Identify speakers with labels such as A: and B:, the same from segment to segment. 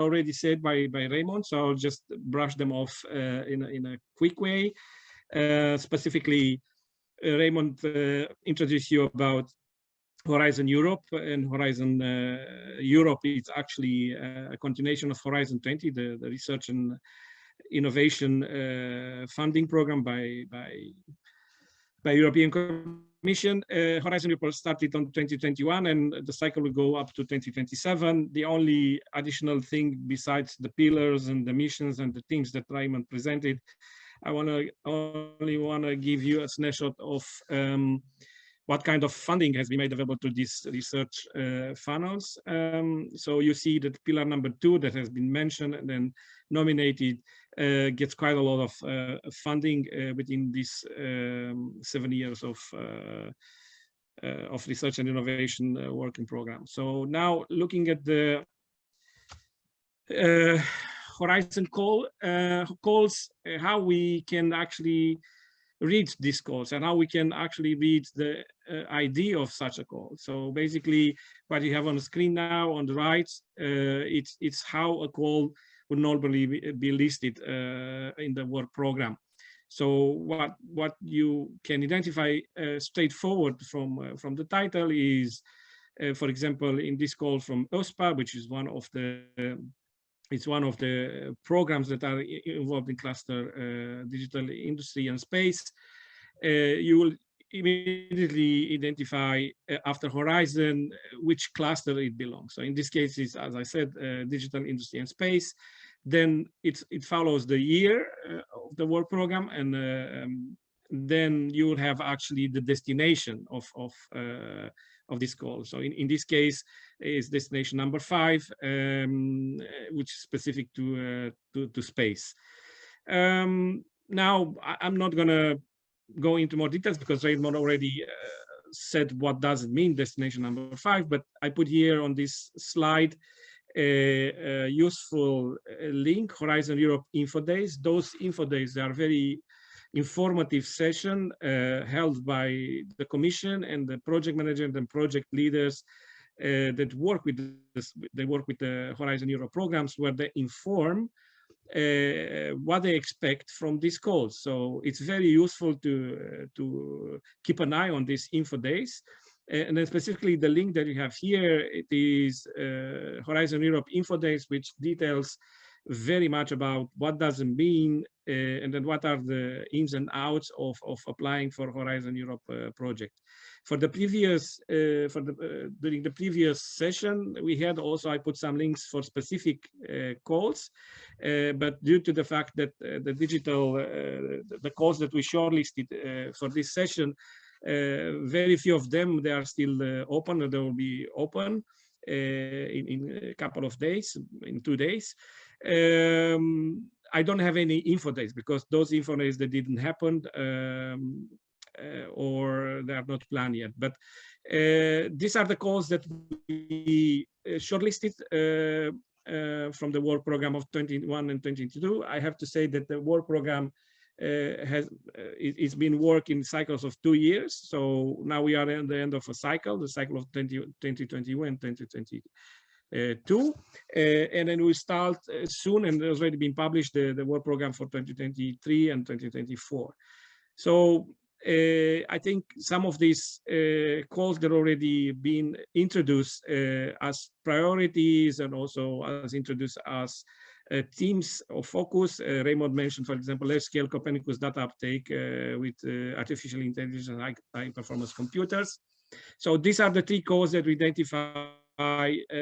A: already said by Raymond, so I'll just brush them off in a quick way. Specifically, Raymond introduced you about Horizon Europe, and Horizon Europe is actually a continuation of Horizon 20, the research and innovation funding program by European Commission. Horizon Europe started on 2021, and the cycle will go up to 2027. The only additional thing besides the pillars and the missions and the themes that Raymond presented, I only want to give you a snapshot of what kind of funding has been made available to these research funnels. So you see that pillar number 2 that has been mentioned and then nominated gets quite a lot of funding within these 7 years of research and innovation working program. So now looking at the Horizon calls, how we can actually read these calls and how we can actually read the idea of such a call. So basically what you have on the screen now on the right, it's how a call would normally be listed in the work program. So what you can identify straightforward from the title is, for example, in this call from OSPA, which is one of the programs that are involved in cluster digital industry and space. You will immediately identify after Horizon which cluster it belongs. So in this case, it's, as I said, digital industry and space. Then it follows the year of the work program, and then you will have actually the destination of this call. So in this case is destination number 5, which is specific to space. Now I'm not going to go into more details because Raymond already said what does it mean, destination number 5, but I put here on this slide a useful link, Horizon Europe Info Days. Those Info Days, they are very informative session held by the Commission and the project manager and project leaders that work with this. They work with the Horizon Europe programs, where they inform what they expect from these calls. So it's very useful to keep an eye on these Info Days. And then specifically the link that you have here, it is Horizon Europe Info Days, which details very much about what does it mean and then what are the ins and outs of applying for Horizon Europe project. For the previous, during the previous session, we had also, I put some links for specific calls, but due to the fact that the digital, the calls that we shortlisted for this session, very few of them, they are still open, or they will be open in a couple of days, in 2 days. I don't have any Info Days because those Info Days that didn't happen or they are not planned yet. But these are the calls that we shortlisted from the work program of 21 and 22. I have to say that the work program it's been working cycles of 2 years. So now we are at the end of a cycle, the cycle of 2021, 2022. And then we start soon, and there's already been published the work program for 2023 and 2024. So I think some of these calls that already been introduced as priorities and also as introduced as themes of focus. Raymond mentioned, for example, large-scale Copernicus data uptake with artificial intelligence and high-performance computers. So these are the 3 calls that we identify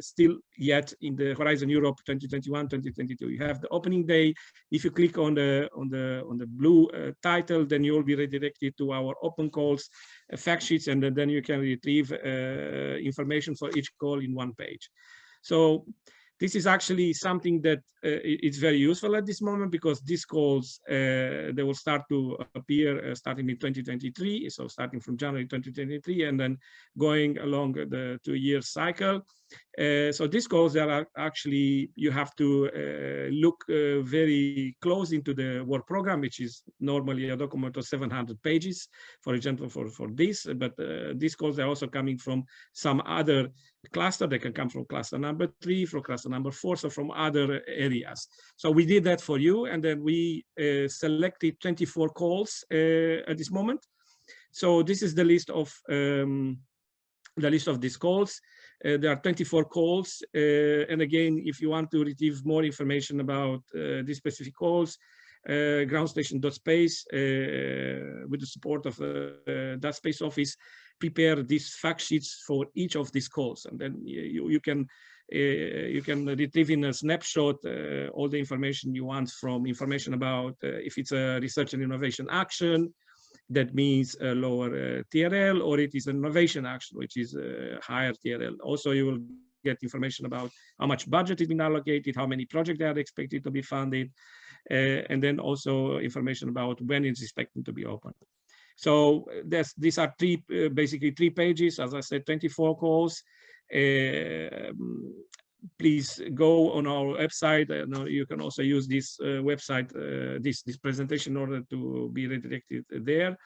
A: still yet in the Horizon Europe 2021-2022. You have the opening day. If you click on the blue title, then you will be redirected to our open calls, fact sheets, and then you can retrieve information for each call in one page. So this is actually something that it's very useful at this moment, because these calls, they will start to appear starting in 2023. So starting from January 2023 and then going along the 2-year cycle. So these calls that are actually, you have to look very close into the work program, which is normally a document of 700 pages, for example, for this. But these calls are also coming from some other cluster. They can come from cluster number 3, from cluster number 4, so from other areas. So we did that for you, and then we selected 24 calls at this moment. So this is the list of these calls. There are 24 calls, and again, if you want to retrieve more information about these specific calls, ground station dotSpace, with the support of the dotSpace office, prepare these fact sheets for each of these calls, and then you can retrieve in a snapshot all the information you want, from information about if it's a research and innovation action, that means a lower TRL, or it is an innovation action, which is a higher TRL. Also, you will get information about how much budget has been allocated, how many projects they are expected to be funded, and then also information about when it's expected to be open. So these are basically 3 pages, as I said, 24 calls. Please go on our website. You can also use this website, this presentation, in order to be redirected there.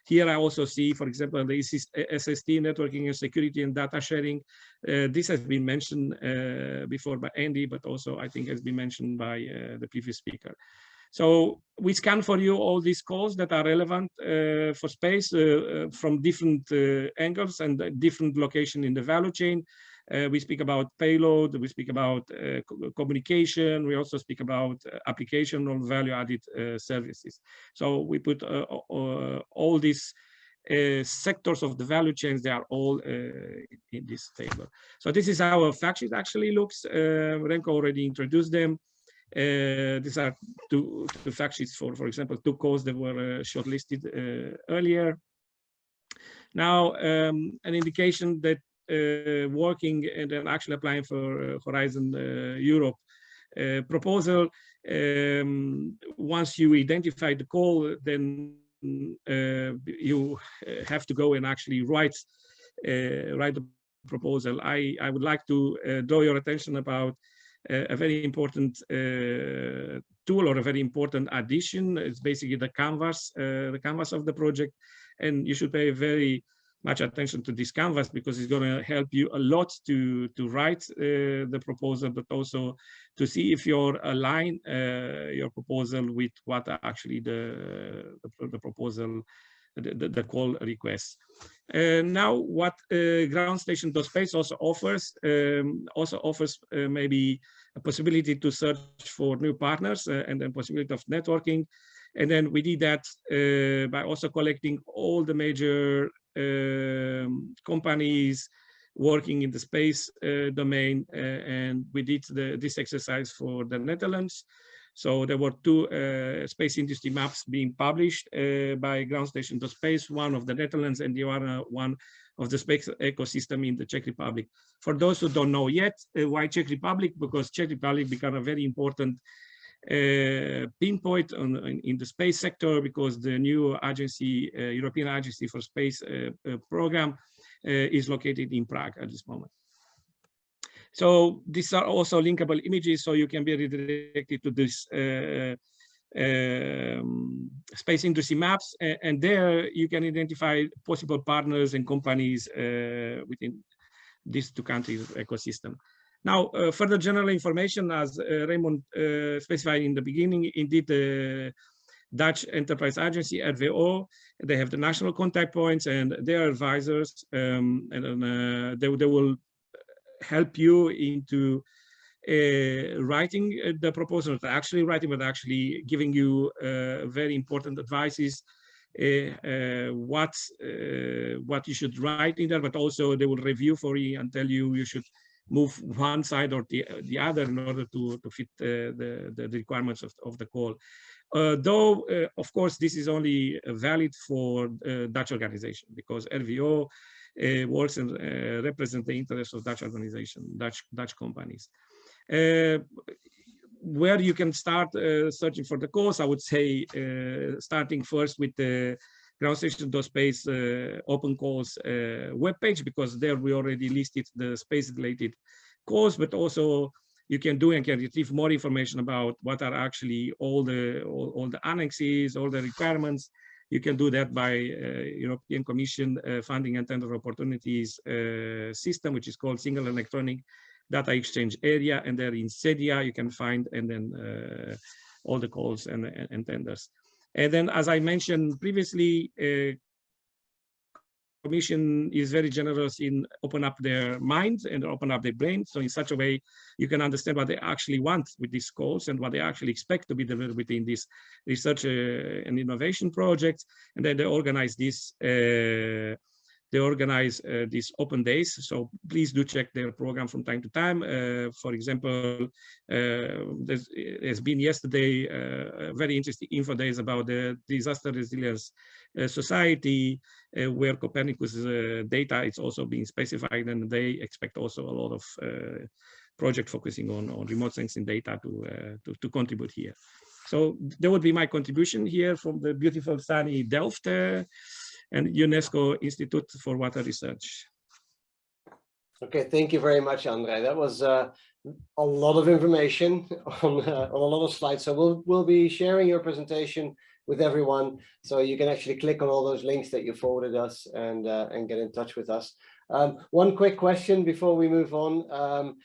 A: Here I also see, for example, the SST, networking and security and data sharing. This has been mentioned before by Andy, but also I think has been mentioned by the previous speaker. So we scan for you all these calls that are relevant for space from different angles and different location in the value chain. We speak about payload, we speak about communication, we also speak about application or value-added services. So we put all these sectors of the value chains, they are all in this table. So this is how our fact sheet actually looks. Remco already introduced them. These are two fact sheets for example, 2 calls that were shortlisted earlier. Now, an indication that working and then actually applying for Horizon Europe proposal. Once you identify the call, then you have to go and actually write the proposal. I would like to draw your attention about a very important tool, or a very important addition. It's basically the canvas of the project, and you should pay very much attention to this canvas, because it's going to help you a lot to write the proposal, but also to see if you're align your proposal with what actually the proposal, the call requests. Now, what ground station dotSpace also offers maybe a possibility to search for new partners and then possibility of networking. And then we did that by also collecting all the major companies working in the space domain, and we did this exercise for the Netherlands. So there were 2 space industry maps being published by ground station dotSpace, one of the Netherlands and the other one of the space ecosystem in the Czech Republic. For those who don't know yet, why Czech Republic? Because Czech Republic became a very important pinpoint in the space sector, because the new agency, European Agency for Space program, is located in Prague at this moment. So these are also linkable images, so you can be redirected to this space industry maps, and there you can identify possible partners and companies within these 2 countries ecosystem. Now, further general information, as Raymond specified in the beginning, indeed the Dutch Enterprise Agency, RVO, they have the national contact points and their advisors, and they will help you into writing the proposal, not actually writing, but actually giving you very important advices, what you should write in there, but also they will review for you and tell you should move one side or the other in order to fit the requirements of the call. Though, of course, this is only valid for Dutch organization, because RVO works and represents the interests of Dutch organization, Dutch companies. Where you can start searching for the calls, I would say starting first with the ground station dotSpace open calls webpage, because there we already listed the space-related calls, but also you can do and can retrieve more information about what are actually all the annexes, all the requirements. You can do that by European Commission funding and tender opportunities system, which is called Single Electronic Data Exchange Area, and there in SEDIA you can find and then all the calls and tenders. And then, as I mentioned previously, Commission is very generous in open up their minds and open up their brains. So in such a way, you can understand what they actually want with these calls and what they actually expect to be delivered within this research and innovation projects. And then they organize this. They organize these open days. So please do check their program from time to time. For example, there's been yesterday very interesting info days about the Disaster Resilience Society, where Copernicus data is also being specified, and they expect also a lot of project focusing on remote sensing data to contribute here. So that would be my contribution here from the beautiful sunny Delft and UNESCO Institute for Water Research.
B: Okay, thank you very much, Andrei. That was a lot of information on a lot of slides. So we'll be sharing your presentation with everyone, so you can actually click on all those links that you forwarded us and get in touch with us. One quick question before we move on.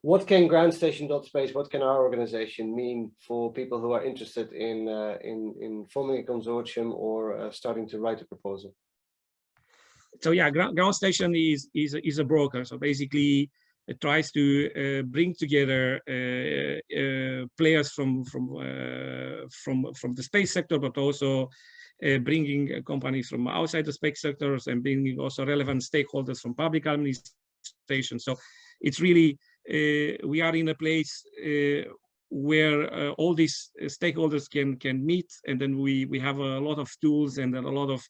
B: What can ground station dotSpace, what can our organization mean for people who are interested in forming a consortium or starting to write a proposal?
A: So yeah, ground station is a broker. So basically, it tries to bring together players from the space sector, but also bringing companies from outside the space sectors and bringing also relevant stakeholders from public administration. So it's really we are in a place where all these stakeholders can meet, and then we have a lot of tools and a lot of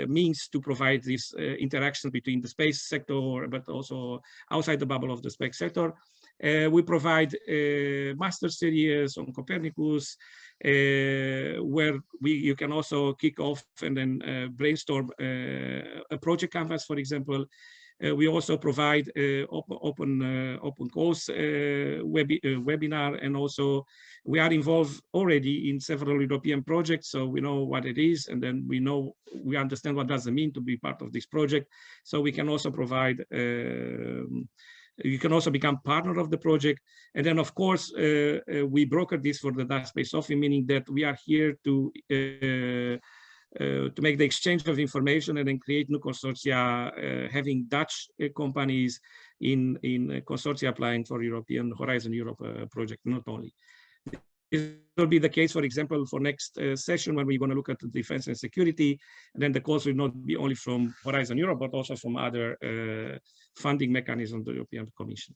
A: means to provide this interaction between the space sector, but also outside the bubble of the space sector. We provide master series on Copernicus, where you can also kick off and then brainstorm a project canvas, for example. We also provide open calls webinar, and also we are involved already in several European projects, so we know what it is, and then we understand what does it mean to be part of this project. So we can also provide. You can also become partner of the project, and then of course we broker this for the Dutch Space Office, meaning that we are here to make the exchange of information and then create new consortia, having Dutch companies in consortia applying for European Horizon Europe project, not only. It will be the case, for example, for next session when we're going to look at the defense and security, and then the calls will not be only from Horizon Europe, but also from other funding mechanisms of the European Commission.